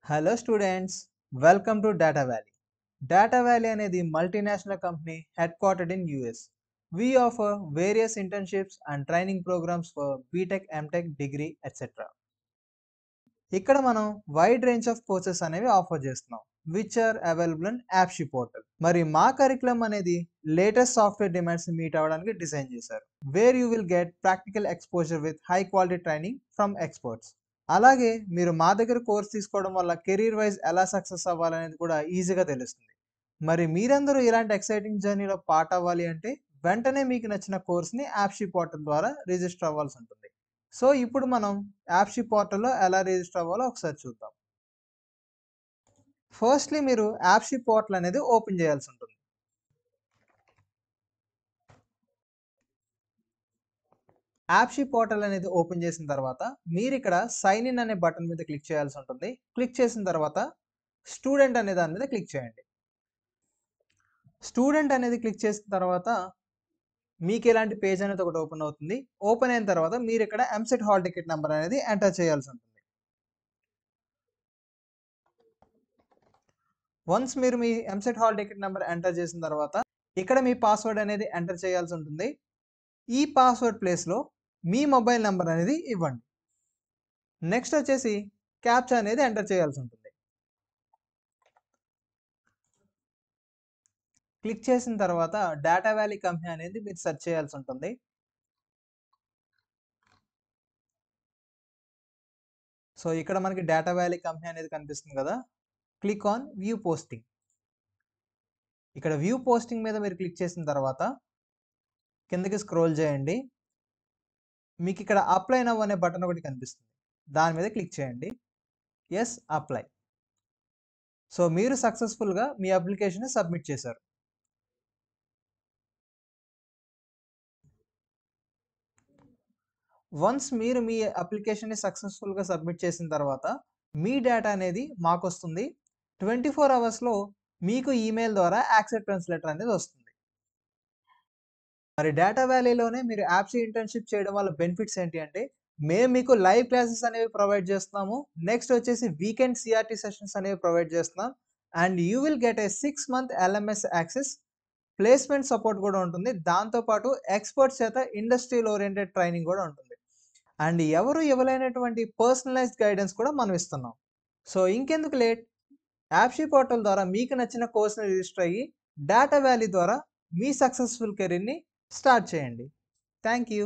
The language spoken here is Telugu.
Hello students, welcome to Data Valley. Data Valley అనేది multinational company headquartered in US. We offer various internships and training programs for BTech, MTech, degree, etc. ఇక్కడ మనం వైడ్ రేంజ్ ఆఫ్ కోర్సెస్ అనేవి ఆఫర్ చేస్తున్నాం విచ్ ఆర్ అవైలబుల్ ఇన్ యాప్షీ పోర్టల్. మరి మా కరికులం అనేది లేటెస్ట్ సాఫ్ట్వేర్ డిమాండ్స్ మీట్ అవ్వడానికి డిజైన్ చేశారు. Where you will get practical exposure with high quality training from experts. అలాగే మీరు మా దగ్గర కోర్స్ తీసుకోవడం వల్ల కెరీర్ వైజ్ ఎలా సక్సెస్ అవ్వాలనేది కూడా ఈజీగా తెలుస్తుంది. మరి మీరందరూ ఇలాంటి ఎక్సైటింగ్ జర్నీలో పార్ట్ అవ్వాలి అంటే వెంటనే మీకు నచ్చిన కోర్స్ని యాప్షీ పోర్టల్ ద్వారా రిజిస్టర్ అవ్వాల్సి ఉంటుంది. సో ఇప్పుడు మనం యాప్షీ పోర్టల్లో ఎలా రిజిస్టర్ అవ్వాలో ఒకసారి చూద్దాం. ఫస్ట్లీ మీరు యాప్షీ పోర్టల్ అనేది ఓపెన్ చేయాల్సి ఉంటుంది. యాప్షీ పోర్టల్ అనేది ఓపెన్ చేసిన తర్వాత మీరు ఇక్కడ సైన్ ఇన్ అనే బటన్ మీద క్లిక్ చేయాల్సి ఉంటుంది. క్లిక్ చేసిన తర్వాత స్టూడెంట్ అనే దాని మీద క్లిక్ చేయండి. స్టూడెంట్ అనేది క్లిక్ చేసిన తర్వాత మీకు ఇలాంటి పేజ్ అనేది ఒకటి ఓపెన్ అవుతుంది. ఓపెన్ అయిన తర్వాత మీరు ఇక్కడ ఎంసెట్ హాల్ టికెట్ నెంబర్ అనేది ఎంటర్ చేయాల్సి ఉంటుంది. వన్స్ మీరు మీ EAMCET hall ticket number enter చేసిన తర్వాత ఇక్కడ మీ పాస్వర్డ్ అనేది ఎంటర్ చేయాల్సి ఉంటుంది. ఈ పాస్వర్డ్ ప్లేస్లో మీ మొబైల్ నెంబర్ అనేది ఇవ్వండి. నెక్స్ట్ వచ్చేసి క్యాప్చా అనేది ఎంటర్ చేయాల్సి ఉంటుంది. క్లిక్ చేసిన తర్వాత డేటా వ్యాలీ కంపెనీ అనేది మీరు సెర్చ్ చేయాల్సి ఉంటుంది. సో ఇక్కడ మనకి డేటా వ్యాలీ కంపెనీ అనేది కనిపిస్తుంది కదా. Click on view posting. ఇక్కడ వ్యూ పోస్టింగ్ మీద మీరు క్లిక్ చేసిన తర్వాత కిందకి స్క్రోల్ చేయండి. మీకు ఇక్కడ అప్లై నవ్ అనే బటన్ ఒకటి కనిపిస్తుంది. దాని మీద క్లిక్ చేయండి. Yes apply. సో మీరు సక్సెస్ఫుల్గా మీ అప్లికేషన్ సబ్మిట్ చేశారు. వన్స్ మీరు మీ అప్లికేషన్ని సక్సెస్ఫుల్గా సబ్మిట్ చేసిన తర్వాత మీ డేటా అనేది మాకు వస్తుంది. 24 అవర్స్లో మీకు ఈమెయిల్ ద్వారా యాక్సెప్టెన్స్ లెటర్ అనేది వస్తుంది. మరి డేటా వ్యాలీలోనే మీరు యాప్షీ ఇంటర్న్షిప్ చేయడం వల్ల బెనిఫిట్స్ ఏంటి అంటే మేము మీకు లైవ్ క్లాసెస్ అనేవి ప్రొవైడ్ చేస్తున్నాము. నెక్స్ట్ వచ్చేసి వీకెండ్ సిఆర్టీ సెషన్స్ అనేవి ప్రొవైడ్ చేస్తున్నాం. And you will get a 6 month LMS access. Placement support కూడా ఉంటుంది. దాంతోపాటు ఎక్స్పర్ట్స్ చేత ఇండస్ట్రియల్ ఓరియంటెడ్ ట్రైనింగ్ కూడా ఉంటుంది. అండ్ ఎవరు ఇవ్వలేనటువంటి పర్సనలైజ్డ్ గైడెన్స్ కూడా మనం ఇస్తున్నాం. సో ఇంకెందుకు లేట్, యాప్షీ పోర్టల్ ద్వారా మీకు నచ్చిన కోర్స్ని రిజిస్టర్ అయ్యి డేటా వ్యాలీ ద్వారా మీ సక్సెస్ఫుల్ కెరీర్ని స్టార్ట్ చేయండి. Thank you.